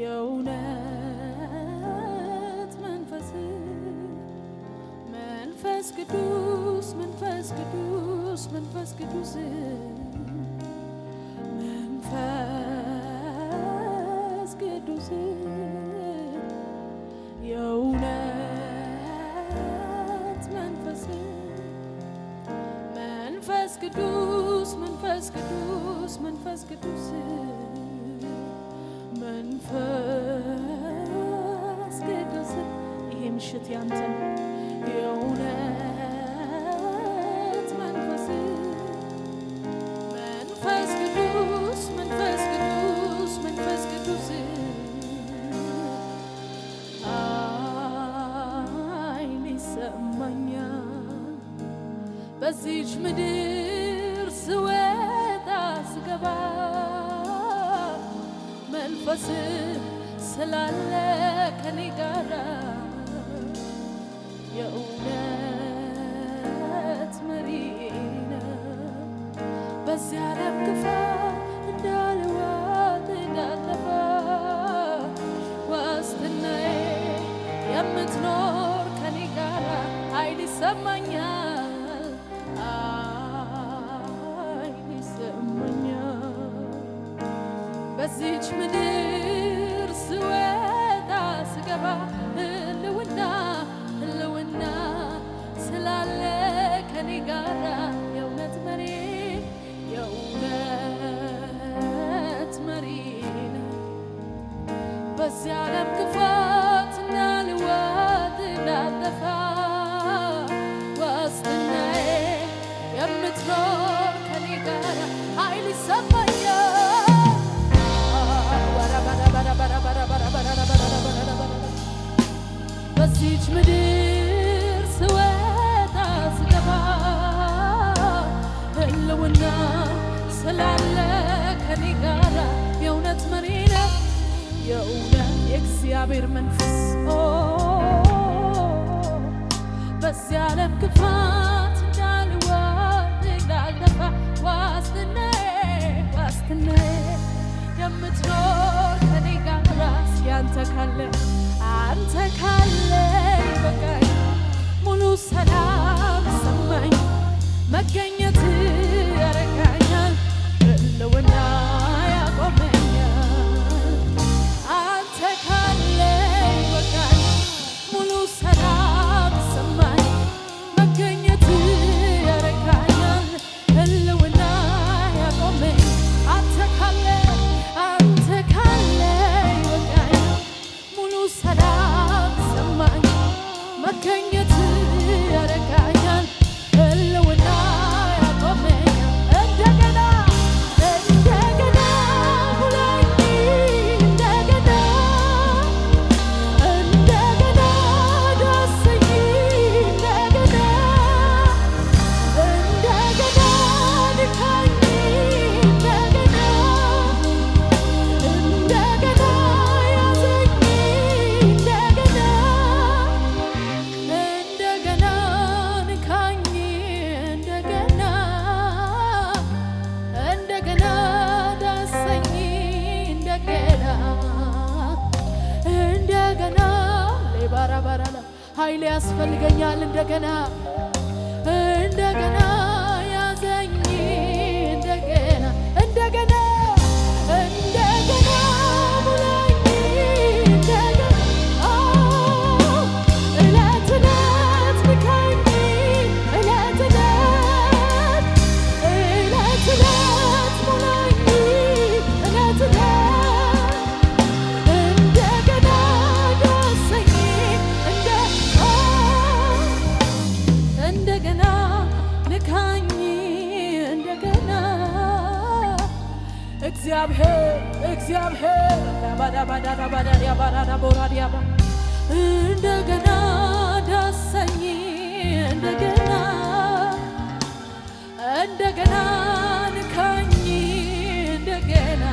የእውነት መንፈስ መንፈስ ቅዱስ መንፈስ ቅዱስ መንፈስ ቅዱስ መንፈስ ቅዱስ የእውነት መንፈስ መንፈስ ቅዱስ መንፈስ ቅዱስ መንፈስ ቅዱስ መንፈስ ቅዱስ ይሄ ምሽት ያንተ ነው። የእውነት መንፈስ መንፈስ ቅዱስ መንፈስ ቅዱስ መንፈስ ቅዱስ ኃይል ይሰማኛል በዚች ምድር ስወጣ ስገባ መንፈስ ስላለ ከኔ ጋራ የእውነት መሪ ነህ በዚህ ዓለም ክፋት እንዳልዋጥ እንዳልጠፋ ዋስትናዬ የምትኖር ከኔ ጋራ ኃይል ይሰማኛል ኃይል ይሰማኛል በዚች ምድር ስወጣ ስገባ ህልውና ህልውና ስላለ ከኔ ጋራ የእውነት መሪ የእውነት መሪ ነህ በዚህ ዓለም ክፋት እንዳልዋጥ እንዳልጠፋ ዋስትናዬ የምትኖር ከኔ ጋራ ኃይል ይሰማኛል በዚች ምድር ስወጣ ስገባ ህልውና ስላለ ከኔ ጋራ የእውነት መሪ ነህ የእውነት የእግዚአብሔር መንፈስ በዚህ ዓለም ክፋት እንዳልዋጥ እንዳልጠፋ ዋስትናዬ የምትኖር ከኔ ጋራ ያንተ ካለ አንተ ካለ በቃኝ ሙሉ ሰላም ሰማኝ መገኘት ያረጋኛል ህልውና ያቆመኛል አንተ ካለ በቃኝ ሙሉ ሰላም ሰማኝ መገኘት ያረጋኛል ህልውና ያቆመኛል አንተ ካለ በቃኝ ሙሉ ሰላም ሰማኝ መገኘት ያረጋኛል ህልውና ያቆመኛል እንደገና ሁለኝ እንደገና ዳሰኝ እንደገና ንካኝ እንደገና ያዘኝ እንደገና ንካኝ እንደገና ዳሰኝ እንደገና ባራባራላ ኃይል ያስፈልገኛል እንደገና ያዘኝ እንደገና ሙላኝ እንደገና እለት ንካኝ እለት ሙላኝ እለት እንደገና ዳሰኝ እንደገና ንካኝ እንደገና እግዚአብሔር እንደገና ዳሰኝ እንደገና ንካኝ እንደገና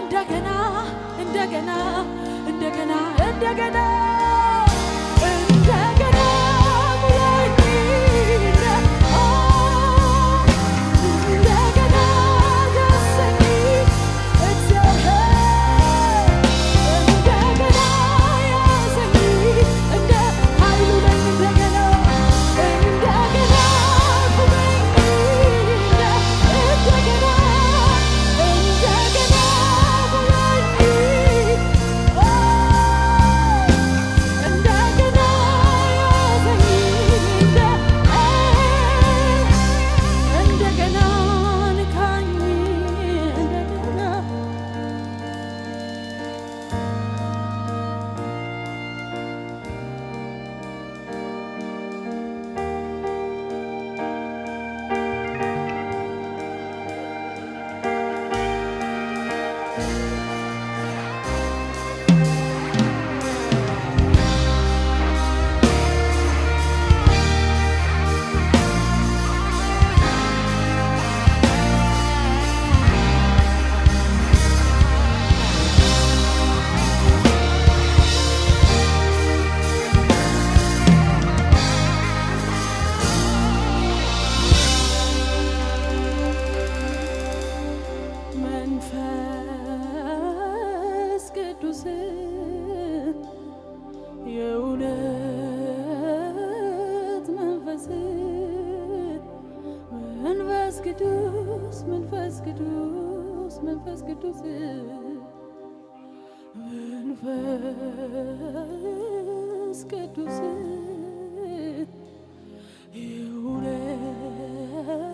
እንደገና እንደገና እንደገና እንደገና እንደገና መንፈስ ቅዱስ መንፈስ ቅዱስ መንፈስ ቅዱስ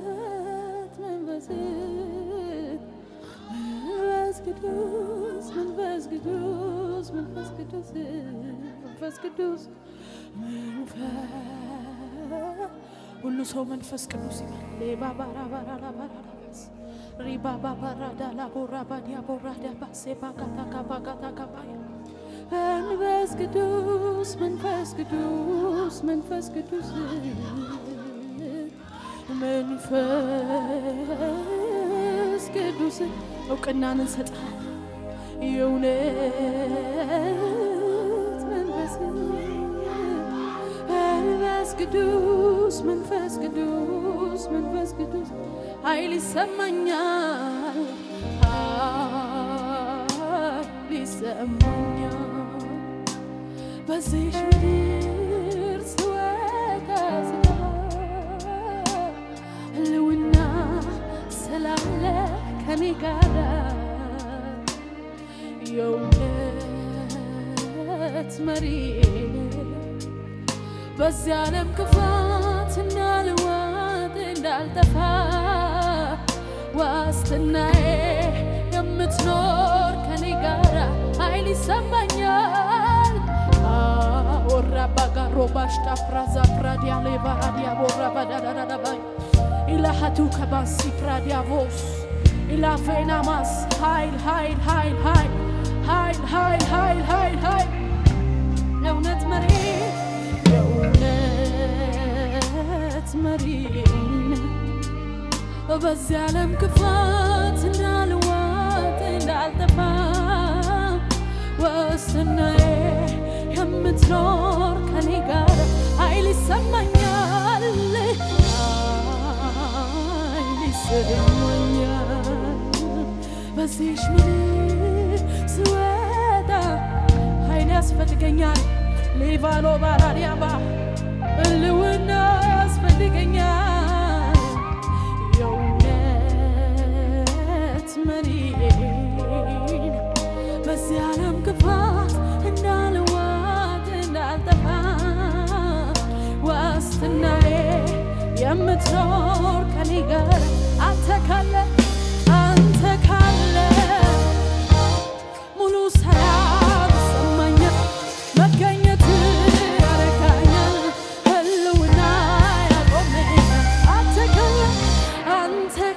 የእውነት መንፈስ ቅዱስ መንፈስ ቅዱስ መንፈስ ቅዱስ መንፈስ ቅዱስ ሁሉ ሰው መንፈስ ቅዱስ ይበል። መንፈስ ቅዱስ መንፈስ ቅዱስ መንፈስ ቅዱስ መንፈስ ቅዱስ እውቅናን እንሰጣለን። የእውነት መንፈስ ቅዱስ መንፈስ ቅዱስ መንፈስ ቅዱስ ኃይል ይሰማኛል ኃይል ይሰማኛል በዚህ ምድር ስወጣ ህልውና ስላለ ከኔ ጋር የእውነት መሪ በዚህ ዓለም ክፋት እንዳልዋጥ እንዳልጠፋ ዋስትናዬ የምትኖር ከኔ ጋራ ኃይል ይሰማኛል። ወራባ ጋሮ ባሽታ ፍራዛ ፍራዲያ ለባራዲያ ወራባ ዳዳዳባይ ኢላሃቱ ከባሲ ፍራዲያቮስ ኢላፌናማስ ኃይል ኃይል ኃይል ኃይል ኃይል ኃይል ኃይል ኃይል ኃይል የእውነት መሪ የእውነት መሪ በዚህ ዓለም ክፋት እንዳልዋጥ እንዳልጠፋ ዋስትናዬ የምትኖር ከኔ ጋር ኃይል ይሰማኛል ኃይል ይሰማኛል በዚህች ምድር ስወጣ ኃይል ያስፈልገኛል። ሌቫሎ ባራዲያባ ህልውና ያስፈልገኛል። የእውነት መሪን በዚህ ዓለም ክፋት እንዳልዋጥ እንዳልጠፋ ዋስትናዬ የምትኖር ከኔ ጋር አንተ ካለ ሙሉ ሰላም ይሰማኛል። መገኘት ያረካኛል። ህልውና ያቆመኛል። አንተ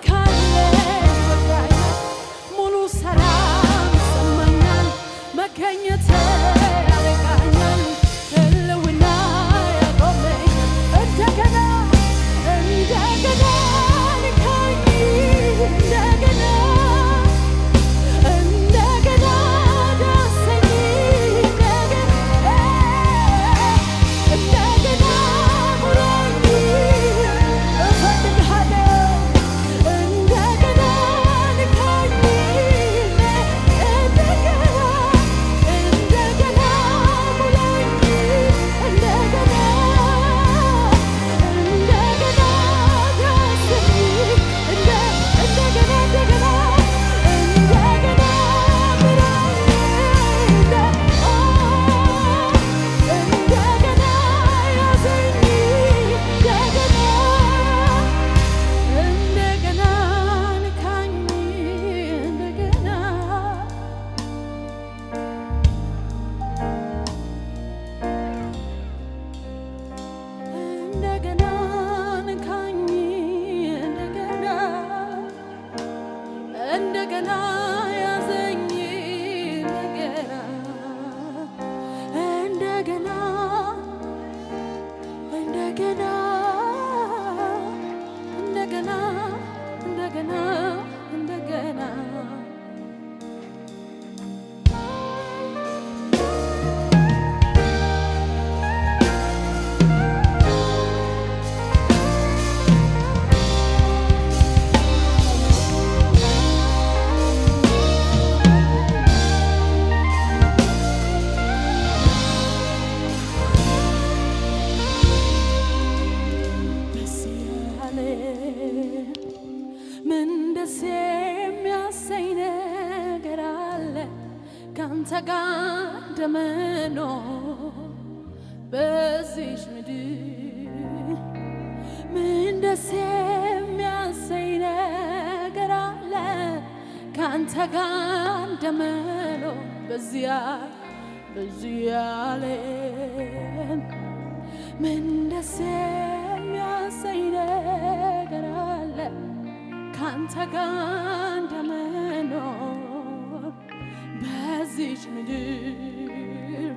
ካለ ይበቃኛል። ሙሉ ሰላም ይሰማኛል። መገኘት ያረካኛል። ህልውና ያቆመኛል። እንደገና ልካኝ ካንተ ጋር እንደመኖር በዚች ምድር ምን ደስ የሚያሰኝ ነገር አለ? ካንተ ጋር እንደመኖር በዚህ ዓለም ምን ደስ የሚያሰኝ ነገር አለ? ካንተ ጋር እንደመኖር በዚች ምድር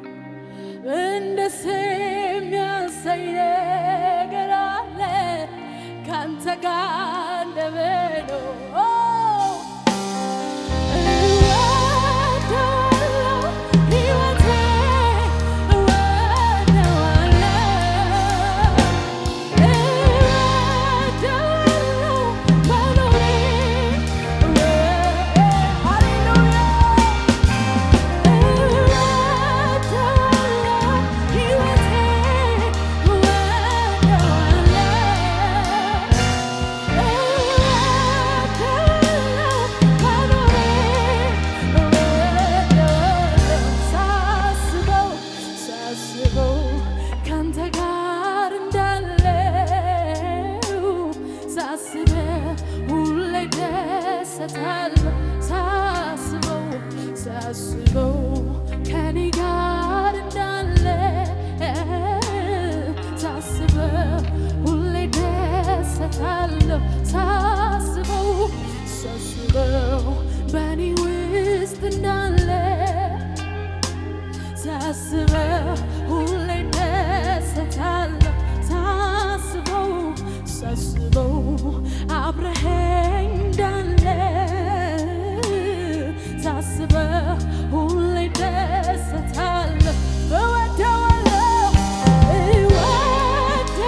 ምን ደስ የሚያሰኝ ነገር አለ? ካንተ ጋር እንደመኖር ሳስበው ከኔ ጋር እንዳለ ሳስበው ሁሌ ደሰታለሁ። ሳስበው በኔ ውስጥ እንዳለ ሳስበው ሁሌ ደሰታለሁ። ሳስበው አብረኸኝ እንዳለ ሳስበው ሁሌ ደሰታለሁ። እወደዋለሁ ሕይወቴ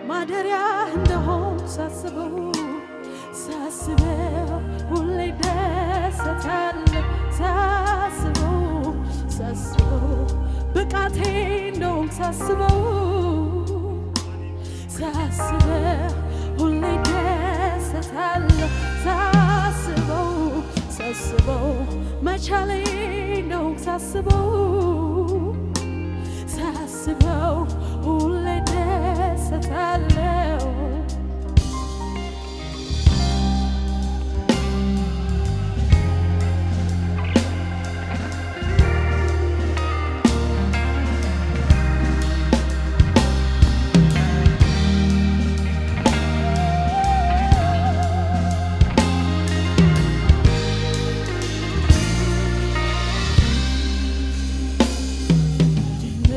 ማደሪያ እንደሆን ሳስበው ሁሌ ደሰታለሁ። ሳስበው ብቃቴ እንደሆን ሳስበው ሁሌ ደሰታለሁ። ሳስበው መቻሌ እንደሆን ሳስበው ሁሌ ደሰታለሁ።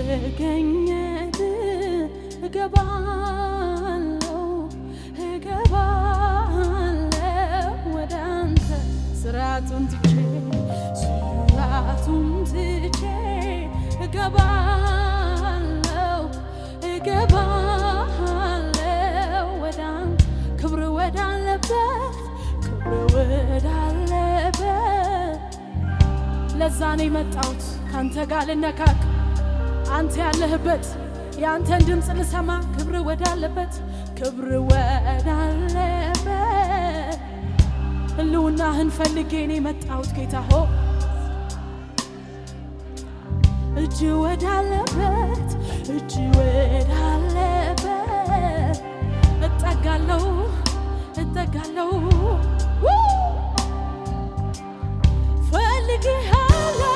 መገኘት እገባለሁ ወደ አንተ ስራቱን ትቼ እገባለሁ ወደ አንተ ክብር ወዳለበት ለዛ ነው የመጣሁት ካንተ ጋር ልነካክ አንተ ያለህበት የአንተን ድምፅ ልሰማ ክብር ወዳለበት ህልውናህን ፈልጌ ነው የመጣሁት ጌታ ሆ እጅ ወዳለበት እጠጋለሁ ፈልጌሃለሁ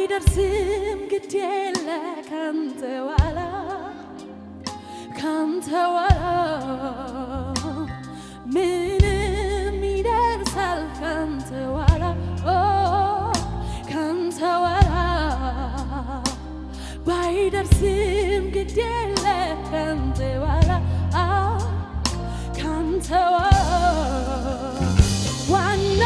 ባይደርስም ግድ የለ ካንተ ኋላ ምንም ይደርሳል ካንተ ኋላ ካንተ ኋላ ባይደርስም ግድ የለ ካንተ ኋላ ካንተ ዋና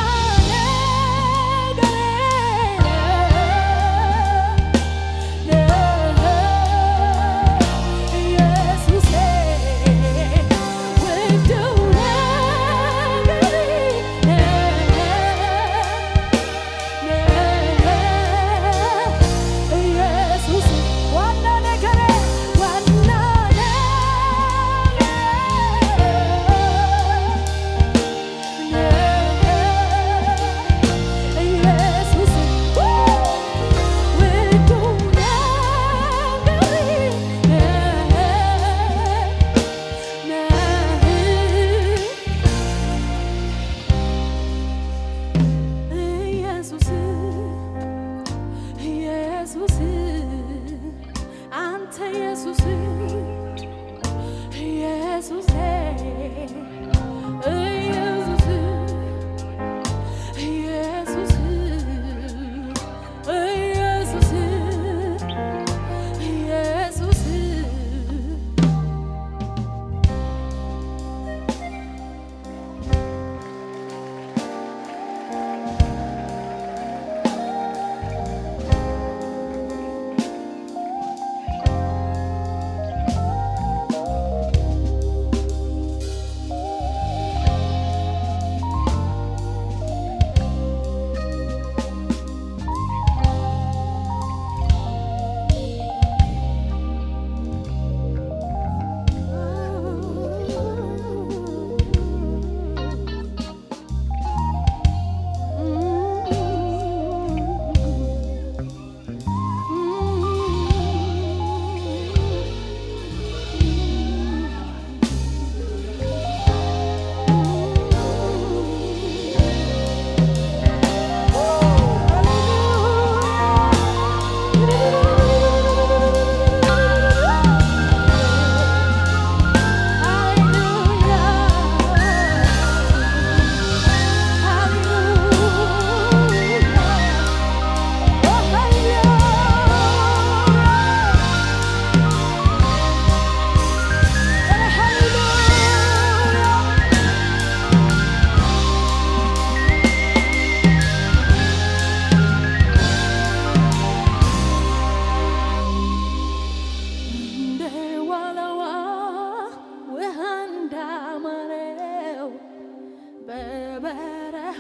በበረሃ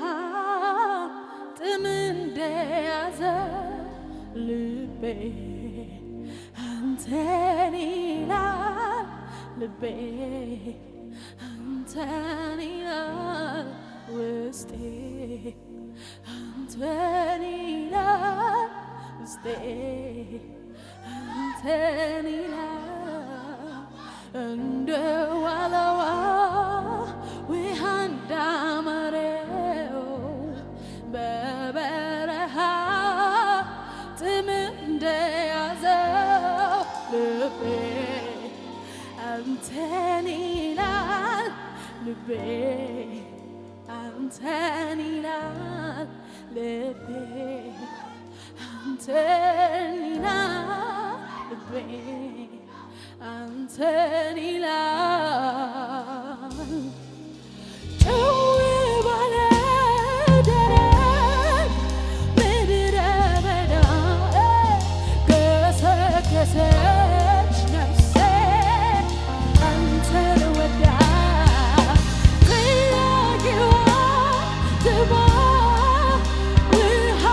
ጥም እንደያዘ ልቤ አንተን ይላል ልቤ አንተን ይላል ውስጤ አንተን ይላል ውስጤ አንተን ይላል እንደ ዋለዋ ውሃ እንዳማረው በበረሃ ጥም እንደያዘው ልቤ አንተን ይላል ልቤ አንተን ይላል ልቤ አንተን ይላል ልቤ አንተን ይላል ጭው ባለ ደረቅ ምድረ በዳ ገሰገሰች ነፍሴ አንተን ወዳ ጥያቄዋ ትባ ውሃ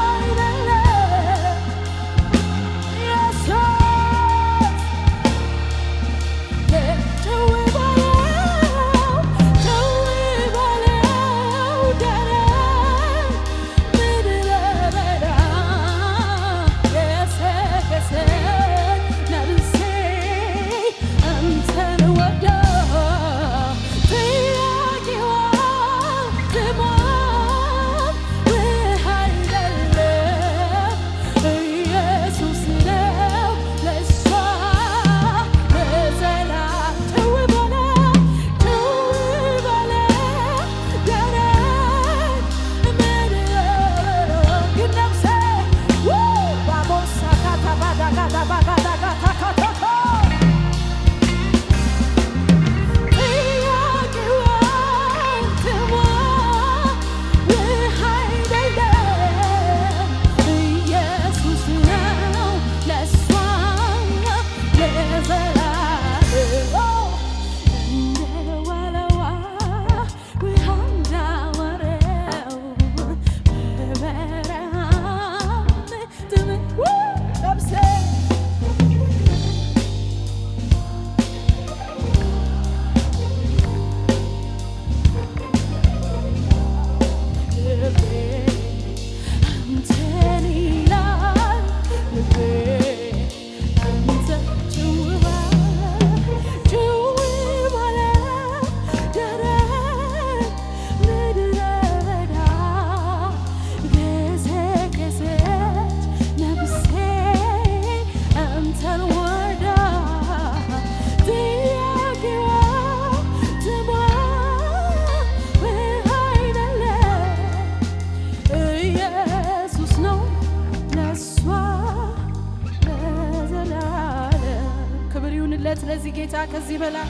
ክበሩለት ለዚህ ጌታ ከዚህ በላይ